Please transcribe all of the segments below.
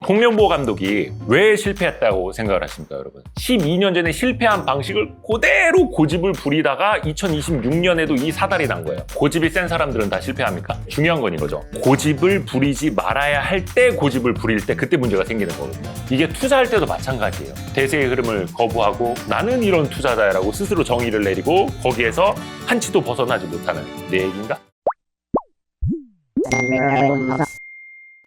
홍명보 감독이 왜 실패했다고 생각을 하십니까, 여러분? 12년 전에 실패한 방식을 그대로 고집을 부리다가 2026년에도 이 사달이 난 거예요. 고집이 센 사람들은 다 실패합니까? 중요한 건 이거죠. 고집을 부리지 말아야 할 때 고집을 부릴 때 그때 문제가 생기는 거거든요. 이게 투자할 때도 마찬가지예요. 대세의 흐름을 거부하고 나는 이런 투자자라고 스스로 정의를 내리고 거기에서 한치도 벗어나지 못하는 내 얘기인가?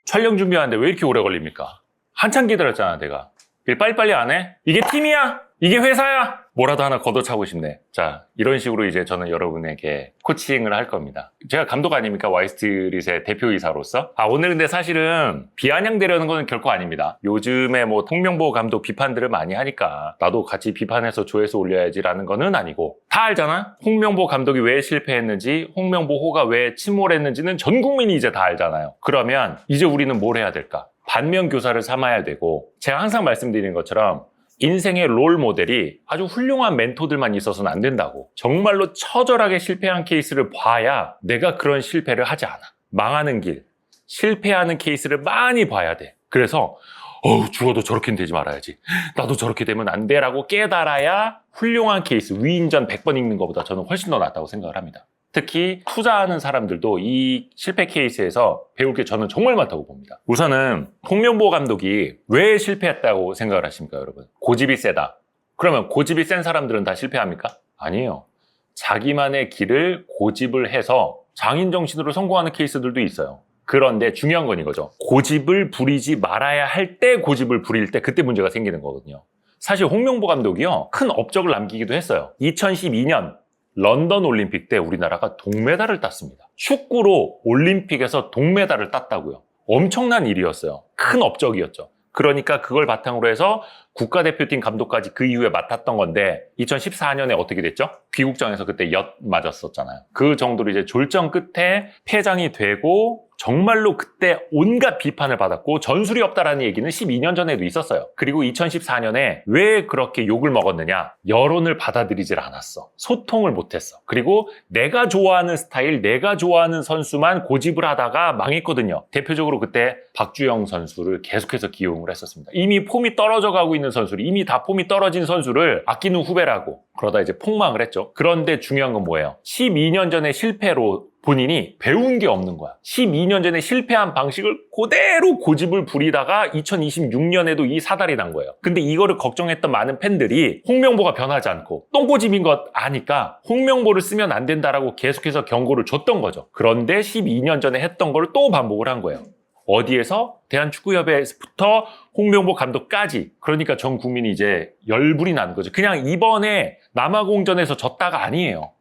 촬영 준비하는데 왜 이렇게 오래 걸립니까? 한참 기다렸잖아, 내가. 빨리빨리 안 해? 이게 팀이야? 이게 회사야? 뭐라도 하나 걷어차고 싶네. 자, 이런 식으로 이제 저는 여러분에게 코칭을 할 겁니다. 제가 감독 아닙니까? 와이스트릿의 대표이사로서. 오늘 근데 사실은 비아냥대려는 건 결코 아닙니다. 요즘에 뭐 홍명보 감독 비판들을 많이 하니까 나도 같이 비판해서 조회수 올려야지라는 거는 아니고 다 알잖아? 홍명보 감독이 왜 실패했는지, 홍명보호가 왜 침몰했는지는 전 국민이 이제 다 알잖아요. 그러면 이제 우리는 뭘 해야 될까? 반면교사를 삼아야 되고, 제가 항상 말씀드리는 것처럼 인생의 롤 모델이 아주 훌륭한 멘토들만 있어서는 안 된다고. 정말로 처절하게 실패한 케이스를 봐야 내가 그런 실패를 하지 않아. 망하는 길, 실패하는 케이스를 많이 봐야 돼. 그래서 죽어도 저렇게는 되지 말아야지. 나도 저렇게 되면 안 돼라고 깨달아야 훌륭한 케이스, 위인전 100번 읽는 것보다 저는 훨씬 더 낫다고 생각을 합니다. 특히 투자하는 사람들도 이 실패 케이스에서 배울 게 저는 정말 많다고 봅니다. 우선은 홍명보 감독이 왜 실패했다고 생각을 하십니까, 여러분? 고집이 세다. 그러면 고집이 센 사람들은 다 실패합니까? 아니에요. 자기만의 길을 고집을 해서 장인 정신으로 성공하는 케이스들도 있어요. 그런데 중요한 건 이거죠. 고집을 부리지 말아야 할 때 고집을 부릴 때 그때 문제가 생기는 거거든요. 사실 홍명보 감독이요, 큰 업적을 남기기도 했어요. 2012년 런던 올림픽 때 우리나라가 동메달을 땄습니다. 축구로 올림픽에서 동메달을 땄다고요. 엄청난 일이었어요. 큰 업적이었죠. 그러니까 그걸 바탕으로 해서 국가대표팀 감독까지 그 이후에 맡았던 건데 2014년에 어떻게 됐죠? 귀국장에서 그때 엿 맞았었잖아요. 그 정도로 이제 졸전 끝에 폐장이 되고 정말로 그때 온갖 비판을 받았고 전술이 없다라는 얘기는 12년 전에도 있었어요. 그리고 2014년에 왜 그렇게 욕을 먹었느냐? 여론을 받아들이질 않았어. 소통을 못했어. 그리고 내가 좋아하는 스타일, 내가 좋아하는 선수만 고집을 하다가 망했거든요. 대표적으로 그때 박주영 선수를 계속해서 기용을 했었습니다. 이미 폼이 떨어져 가고 있는 선수를, 이미 다 폼이 떨어진 선수를 아끼는 후배라고 그러다 이제 폭망을 했죠. 그런데 중요한 건 뭐예요? 12년 전에 실패로 본인이 배운 게 없는 거야. 12년 전에 실패한 방식을 그대로 고집을 부리다가 2026년에도 이 사달이 난 거예요. 근데 이거를 걱정했던 많은 팬들이 홍명보가 변하지 않고 똥고집인 것 아니까 홍명보를 쓰면 안 된다라고 계속해서 경고를 줬던 거죠. 그런데 12년 전에 했던 걸 또 반복을 한 거예요. 어디에서? 대한축구협회부터 홍명보 감독까지. 그러니까 전 국민이 이제 열불이 나는 거죠. 그냥 이번에 남아공전에서 졌다가 아니에요.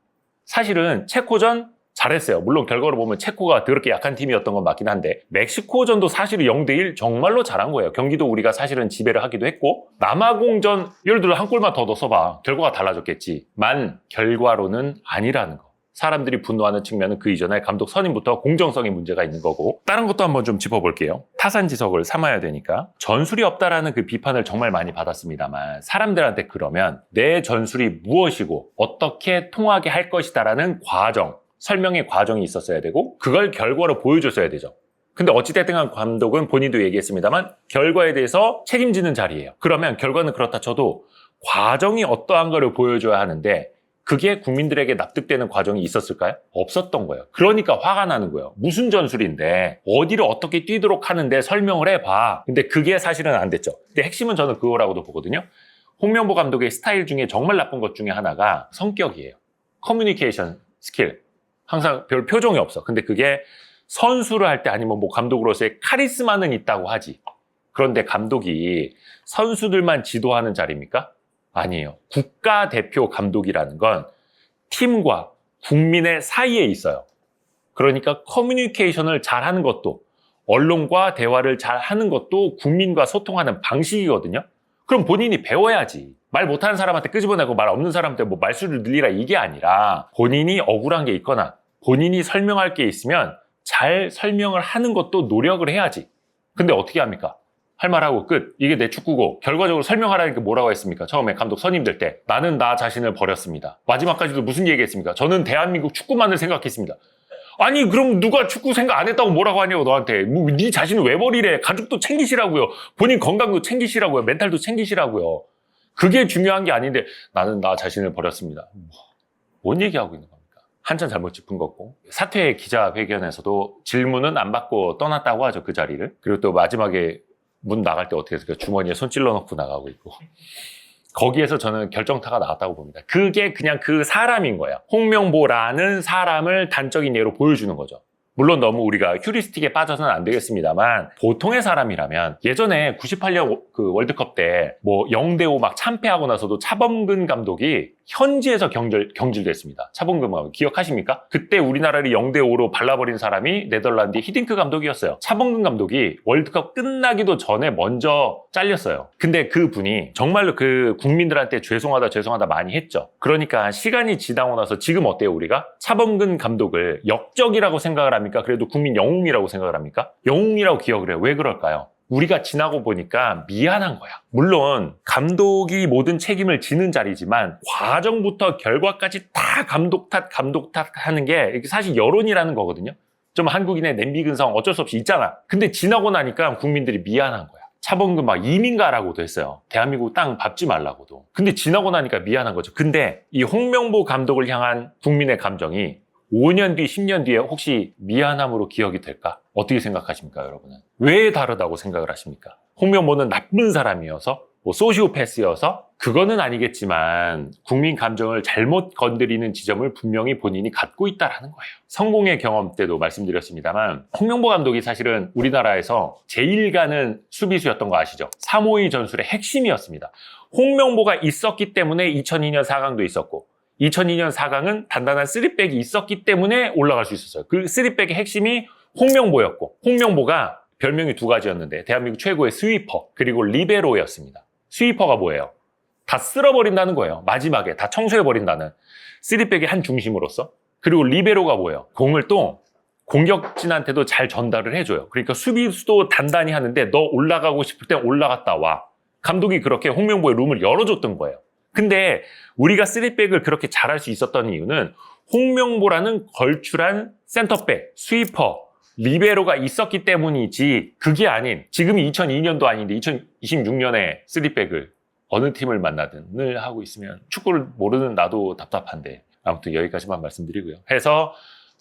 사실은 체코전 잘했어요. 물론 결과로 보면 체코가 더럽게 약한 팀이었던 건 맞긴 한데 멕시코전도 사실 0대1 정말로 잘한 거예요. 경기도 우리가 사실은 지배를 하기도 했고 남아공전 예를 들어 한 골만 더 넣어봐. 결과가 달라졌겠지만 결과로는 아니라는 거. 사람들이 분노하는 측면은 그 이전에 감독 선임부터 공정성에 문제가 있는 거고 다른 것도 한번 좀 짚어볼게요. 타산지석을 삼아야 되니까 전술이 없다라는 그 비판을 정말 많이 받았습니다만 사람들한테 그러면 내 전술이 무엇이고 어떻게 통하게 할 것이다라는 과정, 설명의 과정이 있었어야 되고 그걸 결과로 보여줬어야 되죠. 근데 어찌됐든 간 감독은 본인도 얘기했습니다만 결과에 대해서 책임지는 자리예요. 그러면 결과는 그렇다 쳐도 과정이 어떠한 거를 보여줘야 하는데 그게 국민들에게 납득되는 과정이 있었을까요? 없었던 거예요. 그러니까 화가 나는 거예요. 무슨 전술인데 어디를 어떻게 뛰도록 하는데 설명을 해봐. 근데 그게 사실은 안 됐죠. 근데 핵심은 저는 그거라고도 보거든요. 홍명보 감독의 스타일 중에 정말 나쁜 것 중에 하나가 성격이에요. 커뮤니케이션 스킬. 항상 별 표정이 없어. 근데 그게 선수를 할 때 아니면 뭐 감독으로서의 카리스마는 있다고 하지. 그런데 감독이 선수들만 지도하는 자리입니까? 아니에요. 국가대표 감독이라는 건 팀과 국민의 사이에 있어요. 그러니까 커뮤니케이션을 잘하는 것도 언론과 대화를 잘하는 것도 국민과 소통하는 방식이거든요. 그럼 본인이 배워야지. 말 못하는 사람한테 끄집어내고 말 없는 사람한테 뭐 말수를 늘리라 이게 아니라 본인이 억울한 게 있거나 본인이 설명할 게 있으면 잘 설명을 하는 것도 노력을 해야지. 근데 어떻게 합니까? 할 말하고 끝. 이게 내 축구고 결과적으로 설명하라니까 뭐라고 했습니까? 처음에 감독 선임될 때 나는 나 자신을 버렸습니다. 마지막까지도 무슨 얘기했습니까? 저는 대한민국 축구만을 생각했습니다. 아니 그럼 누가 축구 생각 안 했다고 뭐라고 하냐고 너한테. 뭐, 네 자신을 왜 버리래. 가족도 챙기시라고요. 본인 건강도 챙기시라고요. 멘탈도 챙기시라고요. 그게 중요한 게 아닌데 나는 나 자신을 버렸습니다. 뭔 얘기하고 있는 겁니까? 한참 잘못 짚은 거고. 사퇴 기자회견에서도 질문은 안 받고 떠났다고 하죠. 그 자리를. 그리고 또 마지막에 문 나갈 때 어떻게 했을까? 주머니에 손 찔러 넣고 나가고 있고. 거기에서 저는 결정타가 나왔다고 봅니다. 그게 그냥 그 사람인 거야. 홍명보라는 사람을 단적인 예로 보여주는 거죠. 물론 너무 우리가 휴리스틱에 빠져서는 안 되겠습니다만 보통의 사람이라면 예전에 98년 그 월드컵 때 뭐 0대5 막 참패하고 나서도 차범근 감독이 현지에서 경질됐습니다. 차범근 감독 기억하십니까? 그때 우리나라를 0대5로 발라버린 사람이 네덜란드의 히딩크 감독이었어요. 차범근 감독이 월드컵 끝나기도 전에 먼저 잘렸어요. 근데 그 분이 정말로 그 국민들한테 죄송하다 많이 했죠. 그러니까 시간이 지나고 나서 지금 어때요 우리가? 차범근 감독을 역적이라고 생각을 합니까? 그래도 국민 영웅이라고 생각을 합니까? 영웅이라고 기억을 해요. 왜 그럴까요? 우리가 지나고 보니까 미안한 거야. 물론 감독이 모든 책임을 지는 자리지만 과정부터 결과까지 다 감독 탓 하는 게 사실 여론이라는 거거든요. 좀 한국인의 냄비 근성 어쩔 수 없이 있잖아. 근데 지나고 나니까 국민들이 미안한 거야. 차범근 막 이민 가라고도 했어요. 대한민국 땅 밟지 말라고도. 근데 지나고 나니까 미안한 거죠. 근데 이 홍명보 감독을 향한 국민의 감정이 5년 뒤, 10년 뒤에 혹시 미안함으로 기억이 될까? 어떻게 생각하십니까, 여러분은? 왜 다르다고 생각을 하십니까? 홍명보는 나쁜 사람이어서, 뭐 소시오패스여서, 그거는 아니겠지만 국민 감정을 잘못 건드리는 지점을 분명히 본인이 갖고 있다라는 거예요. 성공의 경험 때도 말씀드렸습니다만 홍명보 감독이 사실은 우리나라에서 제일 가는 수비수였던 거 아시죠? 352 전술의 핵심이었습니다. 홍명보가 있었기 때문에 2002년 4강도 있었고 2002년 4강은 단단한 3백이 있었기 때문에 올라갈 수 있었어요. 그 3백의 핵심이 홍명보였고 홍명보가 별명이 두 가지였는데 대한민국 최고의 스위퍼 그리고 리베로였습니다. 스위퍼가 뭐예요? 다 쓸어버린다는 거예요. 마지막에 다 청소해버린다는 3백의 한 중심으로서. 그리고 리베로가 뭐예요? 공을 또 공격진한테도 잘 전달을 해줘요. 그러니까 수비수도 단단히 하는데 너 올라가고 싶을 때 올라갔다 와. 감독이 그렇게 홍명보의 룸을 열어줬던 거예요. 근데 우리가 3백을 그렇게 잘할 수 있었던 이유는 홍명보라는 걸출한 센터백, 스위퍼, 리베로가 있었기 때문이지 그게 아닌 지금이 2002년도 아닌데 2026년에 3백을 어느 팀을 만나든 늘 하고 있으면 축구를 모르는 나도 답답한데 아무튼 여기까지만 말씀드리고요. 해서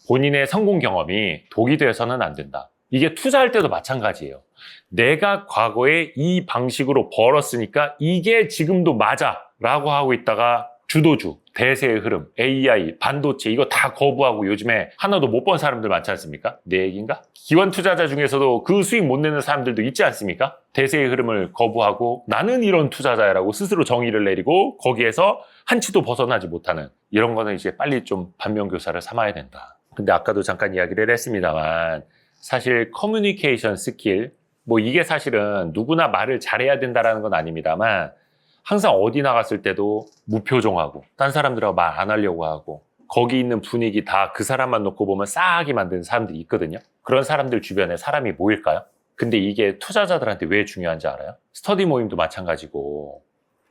본인의 성공 경험이 독이 되어서는 안 된다. 이게 투자할 때도 마찬가지예요. 내가 과거에 이 방식으로 벌었으니까 이게 지금도 맞아 라고 하고 있다가 주도주, 대세의 흐름, AI, 반도체 이거 다 거부하고 요즘에 하나도 못 본 사람들 많지 않습니까? 내 얘기인가? 기관 투자자 중에서도 그 수익 못 내는 사람들도 있지 않습니까? 대세의 흐름을 거부하고 나는 이런 투자자라고 스스로 정의를 내리고 거기에서 한치도 벗어나지 못하는 이런 거는 이제 빨리 좀 반면교사를 삼아야 된다. 근데 아까도 잠깐 이야기를 했습니다만 사실 커뮤니케이션 스킬 뭐 이게 사실은 누구나 말을 잘해야 된다라는 건 아닙니다만 항상 어디 나갔을 때도 무표정하고 딴 사람들하고 말 안 하려고 하고 거기 있는 분위기 다 그 사람만 놓고 보면 싸하게 만드는 사람들이 있거든요. 그런 사람들 주변에 사람이 모일까요? 근데 이게 투자자들한테 왜 중요한지 알아요? 스터디 모임도 마찬가지고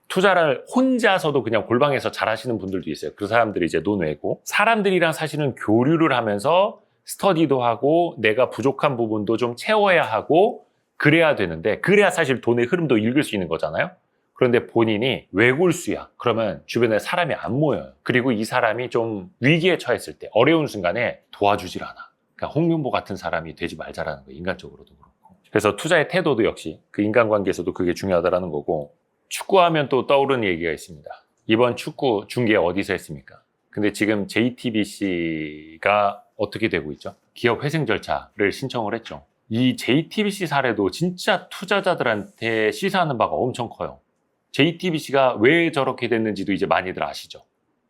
투자를 혼자서도 그냥 골방에서 잘하시는 분들도 있어요. 그 사람들이 이제 논외고 사람들이랑 사실은 교류를 하면서 스터디도 하고 내가 부족한 부분도 좀 채워야 하고 그래야 되는데 그래야 사실 돈의 흐름도 읽을 수 있는 거잖아요. 그런데 본인이 외골수야. 그러면 주변에 사람이 안 모여요. 그리고 이 사람이 좀 위기에 처했을 때 어려운 순간에 도와주질 않아. 그러니까 홍명보 같은 사람이 되지 말자라는 거예요. 인간적으로도 그렇고. 그래서 투자의 태도도 역시 그 인간관계에서도 그게 중요하다는 거고 축구하면 또 떠오르는 얘기가 있습니다. 이번 축구 중계 어디서 했습니까? 근데 지금 JTBC가 어떻게 되고 있죠? 기업 회생 절차를 신청을 했죠. 이 JTBC 사례도 진짜 투자자들한테 시사하는 바가 엄청 커요. JTBC가 왜 저렇게 됐는지도 이제 많이들 아시죠.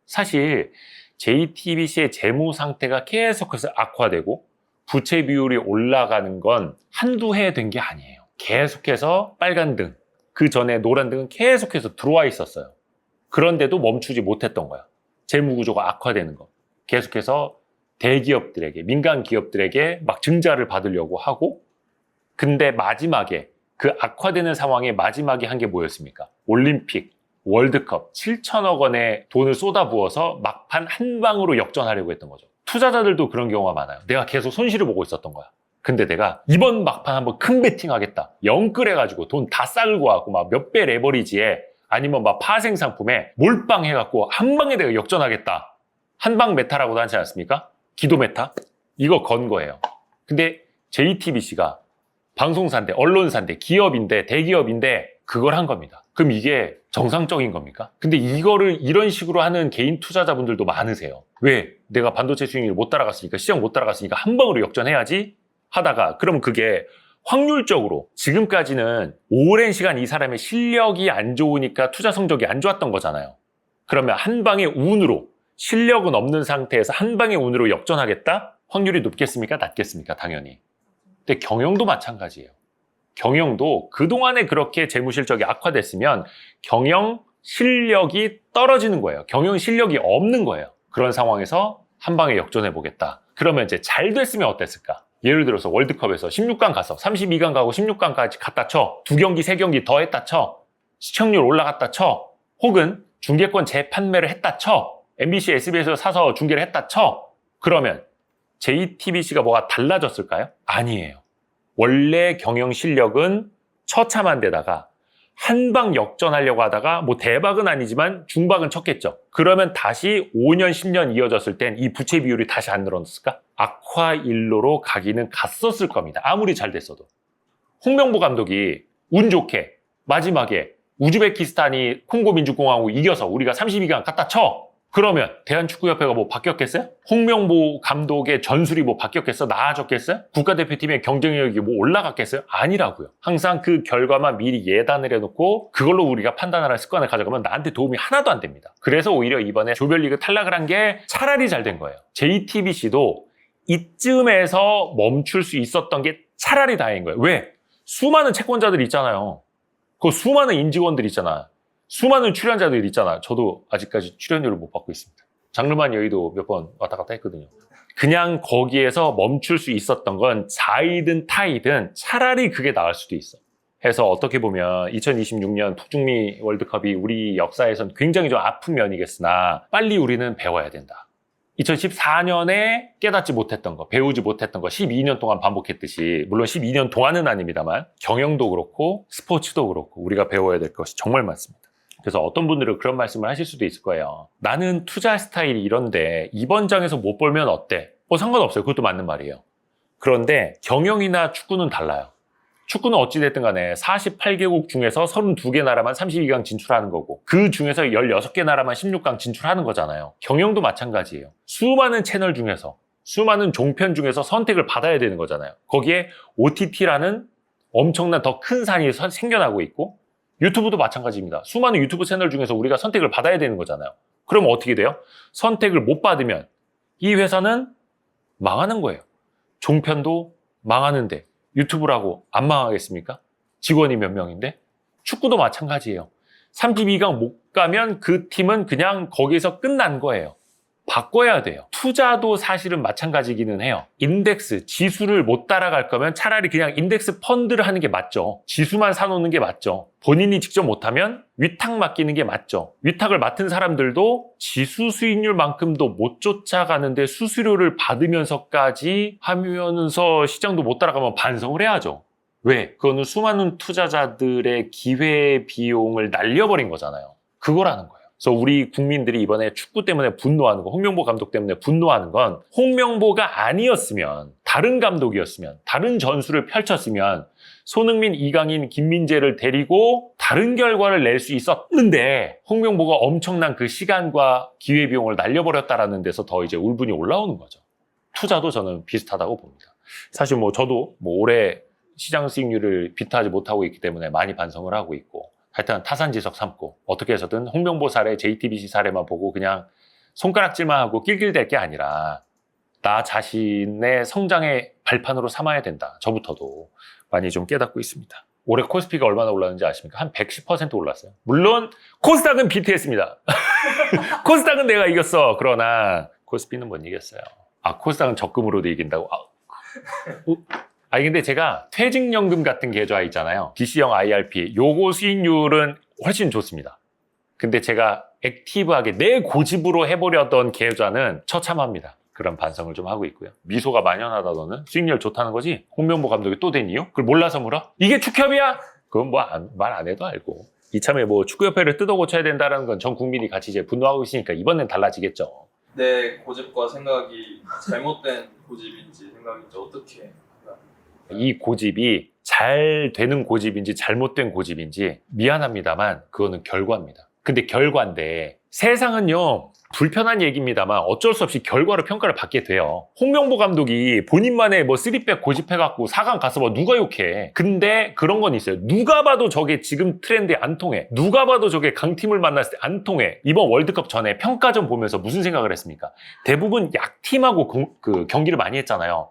사실 JTBC의 재무 상태가 계속해서 악화되고 부채 비율이 올라가는 건 한두 해 된 게 아니에요. 계속해서 빨간 등, 그 전에 노란 등은 계속해서 들어와 있었어요. 그런데도 멈추지 못했던 거야. 재무 구조가 악화되는 거. 계속해서 대기업들에게, 민간 기업들에게 막 증자를 받으려고 하고 근데 마지막에 그 악화되는 상황에 마지막에 한 게 뭐였습니까? 올림픽, 월드컵 7천억 원의 돈을 쏟아부어서 막판 한 방으로 역전하려고 했던 거죠. 투자자들도 그런 경우가 많아요. 내가 계속 손실을 보고 있었던 거야. 근데 내가 이번 막판 한번 큰 베팅 하겠다. 영끌해가지고 돈 다 싸들고 와갖고 막 몇 배 레버리지에 아니면 막 파생 상품에 몰빵해갖고 한 방에 내가 역전하겠다. 한방 메타라고도 하지 않습니까? 기도 메타? 이거 건 거예요. 근데 JTBC가 방송사인데, 언론사인데, 기업인데, 대기업인데 그걸 한 겁니다. 그럼 이게 정상적인 겁니까? 근데 이거를 이런 식으로 하는 개인 투자자분들도 많으세요. 왜? 내가 반도체 수익률 못 따라갔으니까, 시장 못 따라갔으니까 한 방으로 역전해야지 하다가, 그러면 그게 확률적으로 지금까지는 오랜 시간 이 사람의 실력이 안 좋으니까 투자 성적이 안 좋았던 거잖아요. 그러면 한 방의 운으로, 실력은 없는 상태에서 한 방의 운으로 역전하겠다? 확률이 높겠습니까? 낮겠습니까? 당연히. 근데 경영도 마찬가지예요. 경영도 그동안에 그렇게 재무 실적이 악화됐으면 경영 실력이 떨어지는 거예요. 경영 실력이 없는 거예요. 그런 상황에서 한 방에 역전해 보겠다. 그러면 이제 잘 됐으면 어땠을까? 예를 들어서 월드컵에서 16강 가서 32강 가고 16강까지 갔다 쳐. 2경기, 3경기 더 했다 쳐. 시청률 올라갔다 쳐. 혹은 중계권 재판매를 했다 쳐. MBC, SBS에서 사서 중계를 했다 쳐. 그러면 JTBC가 뭐가 달라졌을까요? 아니에요. 원래 경영 실력은 처참한 데다가 한 방 역전하려고 하다가 뭐 대박은 아니지만 중박은 쳤겠죠. 그러면 다시 5년, 10년 이어졌을 땐 이 부채 비율이 다시 안 늘어났을까? 악화 일로로 가기는 갔었을 겁니다. 아무리 잘 됐어도. 홍명보 감독이 운 좋게 마지막에 우즈베키스탄이 콩고 민주공화국 이겨서 우리가 32강 갖다 쳐. 그러면 대한축구협회가 뭐 바뀌었겠어요? 홍명보 감독의 전술이 뭐 바뀌었겠어? 나아졌겠어요? 국가대표팀의 경쟁력이 뭐 올라갔겠어요? 아니라고요. 항상 그 결과만 미리 예단을 해놓고 그걸로 우리가 판단하는 습관을 가져가면 나한테 도움이 하나도 안 됩니다. 그래서 오히려 이번에 조별리그 탈락을 한 게 차라리 잘 된 거예요. JTBC도 이쯤에서 멈출 수 있었던 게 차라리 다행인 거예요. 왜? 수많은 채권자들이 있잖아요. 그 수많은 임직원들이 있잖아요. 수많은 출연자들이 있잖아. 저도 아직까지 출연료를 못 받고 있습니다. 장르만 여의도 몇 번 왔다 갔다 했거든요. 그냥 거기에서 멈출 수 있었던 건 자이든 타이든 차라리 그게 나을 수도 있어. 해서 어떻게 보면 2026년 북중미 월드컵이 우리 역사에선 굉장히 좀 아픈 면이겠으나 빨리 우리는 배워야 된다. 2014년에 깨닫지 못했던 거, 배우지 못했던 거 12년 동안 반복했듯이, 물론 12년 동안은 아닙니다만 경영도 그렇고 스포츠도 그렇고 우리가 배워야 될 것이 정말 많습니다. 그래서 어떤 분들은 그런 말씀을 하실 수도 있을 거예요. 나는 투자 스타일이 이런데 이번 장에서 못 벌면 어때? 상관없어요. 그것도 맞는 말이에요. 그런데 경영이나 축구는 달라요. 축구는 어찌됐든 간에 48개국 중에서 32개 나라만 32강 진출하는 거고 그 중에서 16개 나라만 16강 진출하는 거잖아요. 경영도 마찬가지예요. 수많은 채널 중에서 수많은 종편 중에서 선택을 받아야 되는 거잖아요. 거기에 OTT라는 엄청난 더 큰 산이 생겨나고 있고 유튜브도 마찬가지입니다. 수많은 유튜브 채널 중에서 우리가 선택을 받아야 되는 거잖아요. 그럼 어떻게 돼요? 선택을 못 받으면 이 회사는 망하는 거예요. 종편도 망하는데 유튜브라고 안 망하겠습니까? 직원이 몇 명인데? 축구도 마찬가지예요. 32강 못 가면 그 팀은 그냥 거기서 끝난 거예요. 바꿔야 돼요. 투자도 사실은 마찬가지기는 해요. 인덱스, 지수를 못 따라갈 거면 차라리 그냥 인덱스 펀드를 하는 게 맞죠. 지수만 사놓는 게 맞죠. 본인이 직접 못하면 위탁 맡기는 게 맞죠. 위탁을 맡은 사람들도 지수 수익률만큼도 못 쫓아가는데 수수료를 받으면서까지 하면서 시장도 못 따라가면 반성을 해야죠. 왜? 그거는 수많은 투자자들의 기회 비용을 날려버린 거잖아요. 그거라는 거예요. 그래서 우리 국민들이 이번에 축구 때문에 분노하는 거, 홍명보 감독 때문에 분노하는 건 홍명보가 아니었으면, 다른 감독이었으면, 다른 전술을 펼쳤으면 손흥민, 이강인, 김민재를 데리고 다른 결과를 낼 수 있었는데 홍명보가 엄청난 그 시간과 기회비용을 날려버렸다라는 데서 더 이제 울분이 올라오는 거죠. 투자도 저는 비슷하다고 봅니다. 사실 저도 올해 시장 수익률을 비트하지 못하고 있기 때문에 많이 반성을 하고 있고 하여튼 타산지석 삼고 어떻게 해서든 홍명보 사례, JTBC 사례만 보고 그냥 손가락질만 하고 낄낄댈 게 아니라 나 자신의 성장의 발판으로 삼아야 된다. 저부터도 많이 좀 깨닫고 있습니다. 올해 코스피가 얼마나 올랐는지 아십니까? 한 110% 올랐어요. 물론 코스닥은 비트했습니다. 코스닥은 내가 이겼어. 그러나 코스피는 못 이겼어요. 코스닥은 적금으로도 이긴다고? 근데 제가 퇴직연금 같은 계좌 있잖아요. BC형 IRP. 요거 수익률은 훨씬 좋습니다. 근데 제가 액티브하게 내 고집으로 해보려던 계좌는 처참합니다. 그런 반성을 좀 하고 있고요. 미소가 만연하다 너는? 수익률 좋다는 거지? 홍명보 감독이 또 된 이유? 그걸 몰라서 물어? 이게 축협이야? 그건 뭐 말 안 해도 알고. 이참에 뭐 축구협회를 뜯어 고쳐야 된다는 건 전 국민이 같이 이제 분노하고 있으니까 이번엔 달라지겠죠. 내 고집과 생각이 잘못된 고집인지 생각인지 어떻게 이 고집이 잘 되는 고집인지 잘못된 고집인지 미안합니다만 그거는 결과입니다. 근데 결과인데 세상은요 불편한 얘기입니다만 어쩔 수 없이 결과로 평가를 받게 돼요. 홍명보 감독이 본인만의 뭐 3백 고집해갖고 4강 갔어 봐 누가 욕해. 근데 그런 건 있어요. 누가 봐도 저게 지금 트렌드에 안 통해. 누가 봐도 저게 강팀을 만났을 때 안 통해. 이번 월드컵 전에 평가전 보면서 무슨 생각을 했습니까? 대부분 약팀하고 그 경기를 많이 했잖아요.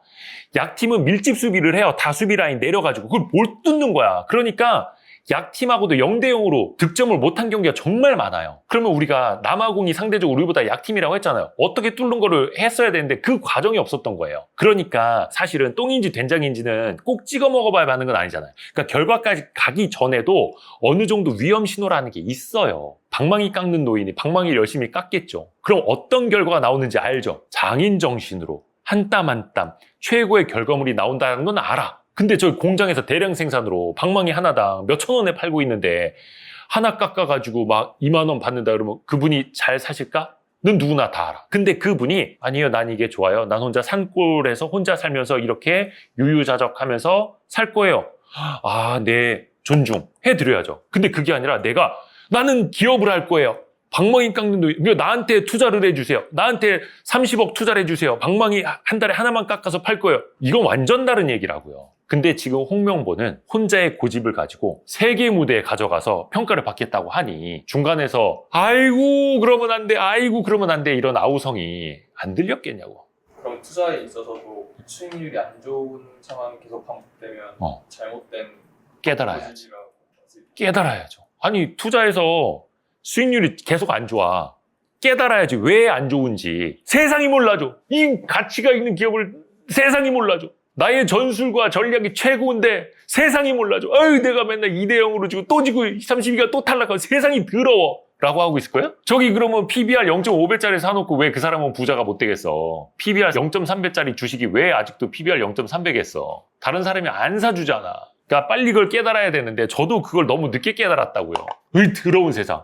약팀은 밀집 수비를 해요. 다 수비 라인 내려가지고 그걸 못 뚫는 거야. 그러니까 약팀하고도 0대0으로 득점을 못한 경기가 정말 많아요. 그러면 우리가 남아공이 상대적으로 우리보다 약팀이라고 했잖아요. 어떻게 뚫는 거를 했어야 되는데 그 과정이 없었던 거예요. 그러니까 사실은 똥인지 된장인지는 꼭 찍어 먹어봐야 하는 건 아니잖아요. 그러니까 결과까지 가기 전에도 어느 정도 위험 신호라는 게 있어요. 방망이 깎는 노인이 방망이를 열심히 깎겠죠. 그럼 어떤 결과가 나오는지 알죠. 장인 정신으로 한 땀 한 땀 최고의 결과물이 나온다는 건 알아. 근데 저 공장에서 대량 생산으로 방망이 하나당 몇천 원에 팔고 있는데 하나 깎아가지고 막 2만 원 받는다 그러면 그분이 잘 사실까? 는 누구나 다 알아. 근데 그분이 아니요 난 이게 좋아요. 난 혼자 산골에서 혼자 살면서 이렇게 유유자적하면서 살 거예요. 아, 네 존중 해드려야죠. 근데 그게 아니라 나는 기업을 할 거예요. 방망이 깎는 돈, 나한테 투자를 해주세요. 나한테 30억 투자를 해주세요. 방망이 한 달에 하나만 깎아서 팔 거예요. 이건 완전 다른 얘기라고요. 근데 지금 홍명보는 혼자의 고집을 가지고 세계 무대에 가져가서 평가를 받겠다고 하니 중간에서 아이고 그러면 안 돼, 아이고 그러면 안 돼 이런 아우성이 안 들렸겠냐고. 그럼 투자에 있어서도 수익률이 안 좋은 상황이 계속 반복되면 잘못된 깨달아야지. 깨달아야죠. 아니 투자에서 수익률이 계속 안 좋아. 깨달아야지 왜 안 좋은지. 세상이 몰라줘. 이 가치가 있는 기업을 세상이 몰라줘. 나의 전술과 전략이 최고인데 세상이 몰라줘. 아유 내가 맨날 2대0으로 지고 또 지고 32가 또 탈락하고 세상이 더러워. 라고 하고 있을 거예요? 저기 그러면 PBR 0.5배짜리 사놓고 왜 그 사람은 부자가 못 되겠어? PBR 0.3배짜리 주식이 왜 아직도 PBR 0.3배겠어? 다른 사람이 안 사주잖아. 그러니까 빨리 그걸 깨달아야 되는데 저도 그걸 너무 늦게 깨달았다고요. 이 더러운 세상.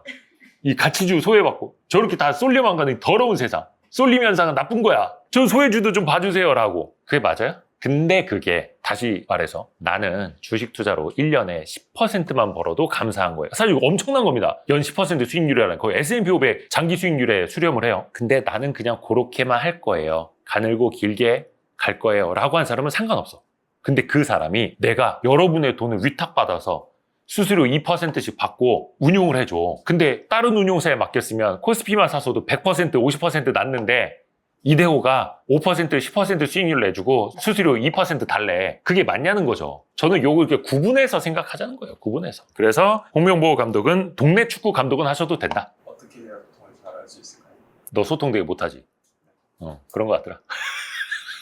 이 가치주 소외받고 저렇게 다 쏠려만 가는 더러운 세상. 쏠림 현상은 나쁜 거야. 저 소외주도 좀 봐주세요 라고. 그게 맞아요? 근데 그게 다시 말해서 나는 주식 투자로 1년에 10%만 벌어도 감사한 거예요. 사실 이거 엄청난 겁니다. 연 10% 수익률이라는 거의 S&P 500 장기 수익률에 수렴을 해요. 근데 나는 그냥 그렇게만 할 거예요. 가늘고 길게 갈 거예요 라고 한 사람은 상관없어. 근데 그 사람이 내가 여러분의 돈을 위탁받아서 수수료 2%씩 받고 운용을 해줘. 근데 다른 운용사에 맡겼으면 코스피만 사서도 100%, 50% 났는데 이데오가 5%, 10% 수익률 내주고 수수료 2% 달래. 그게 맞냐는 거죠. 저는 요걸 이렇게 구분해서 생각하자는 거예요. 구분해서. 그래서 홍명보 감독은 동네 축구 감독은 하셔도 된다. 어떻게 해야 소통을 잘할 수 있을까요? 너 소통 되게 못하지? 그런 것 같더라.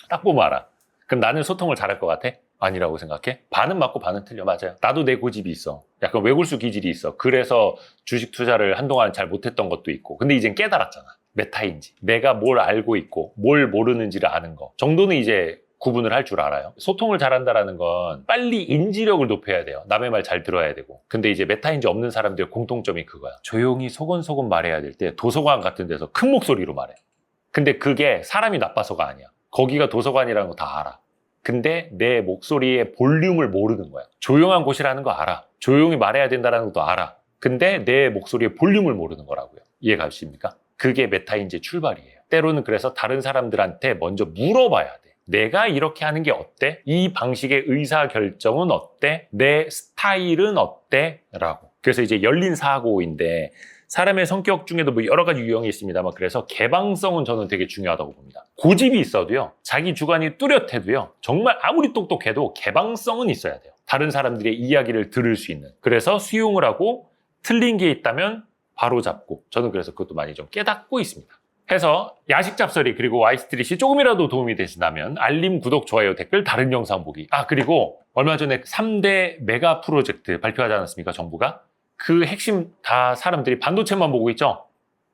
딱 보면 알아. 그럼 나는 소통을 잘할 것 같아? 아니라고 생각해? 반은 맞고 반은 틀려. 맞아요. 나도 내 고집이 있어. 약간 외골수 기질이 있어. 그래서 주식 투자를 한동안 잘 못했던 것도 있고. 근데 이젠 깨달았잖아. 메타인지. 내가 뭘 알고 있고 뭘 모르는지를 아는 거 정도는 이제 구분을 할 줄 알아요. 소통을 잘한다는 건 빨리 인지력을 높여야 돼요. 남의 말 잘 들어야 되고. 근데 이제 메타인지 없는 사람들의 공통점이 그거야. 조용히 소곤소곤 말해야 될 때 도서관 같은 데서 큰 목소리로 말해. 근데 그게 사람이 나빠서가 아니야. 거기가 도서관이라는 거 다 알아. 근데 내 목소리의 볼륨을 모르는 거야. 조용한 곳이라는 거 알아. 조용히 말해야 된다는 것도 알아. 근데 내 목소리의 볼륨을 모르는 거라고요. 이해가 가십니까? 그게 메타인지의 출발이에요. 때로는 그래서 다른 사람들한테 먼저 물어봐야 돼. 내가 이렇게 하는 게 어때? 이 방식의 의사결정은 어때? 내 스타일은 어때? 라고. 그래서 이제 열린 사고인데 사람의 성격 중에도 뭐 여러 가지 유형이 있습니다만 그래서 개방성은 저는 되게 중요하다고 봅니다. 고집이 있어도요. 자기 주관이 뚜렷해도요. 정말 아무리 똑똑해도 개방성은 있어야 돼요. 다른 사람들의 이야기를 들을 수 있는. 그래서 수용을 하고 틀린 게 있다면 바로 잡고 저는 그래서 그것도 많이 좀 깨닫고 있습니다. 해서 야식 잡설이 그리고 와이스트릿이 조금이라도 도움이 되신다면 알림, 구독, 좋아요, 댓글, 다른 영상 보기. 그리고 얼마 전에 3대 메가 프로젝트 발표하지 않았습니까? 정부가? 그 핵심 다 사람들이 반도체만 보고 있죠?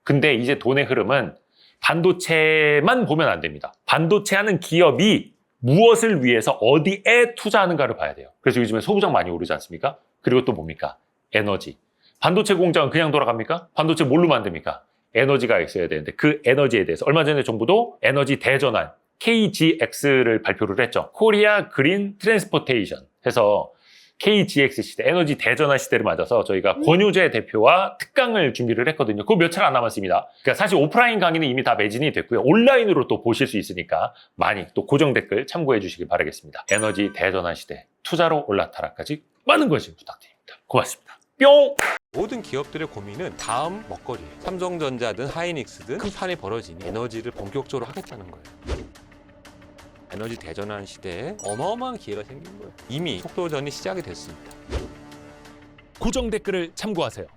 근데 이제 돈의 흐름은 반도체만 보면 안 됩니다. 반도체 하는 기업이 무엇을 위해서 어디에 투자하는가를 봐야 돼요. 그래서 요즘에 소부장 많이 오르지 않습니까? 그리고 또 뭡니까? 에너지. 반도체 공장은 그냥 돌아갑니까? 반도체 뭘로 만듭니까? 에너지가 있어야 되는데 그 에너지에 대해서 얼마 전에 정부도 에너지 대전환 KGX를 발표를 했죠. 코리아 그린 트랜스포테이션 해서 KGX 시대, 에너지 대전환 시대를 맞아서 저희가 권유재 대표와 특강을 준비를 했거든요. 그거 몇 차례 안 남았습니다. 그러니까 사실 오프라인 강의는 이미 다 매진이 됐고요. 온라인으로 또 보실 수 있으니까 많이 또 고정 댓글 참고해 주시길 바라겠습니다. 에너지 대전환 시대, 투자로 올라타라까지 많은 관심 부탁드립니다. 고맙습니다. 뿅! 모든 기업들의 고민은 다음 먹거리예요. 삼성전자든 하이닉스든 큰 판이 벌어지니 에너지를 본격적으로 하겠다는 거예요. 에너지 대전환 시대에 어마어마한 기회가 생긴 거예요. 이미 속도전이 시작이 됐습니다. 고정 댓글을 참고하세요.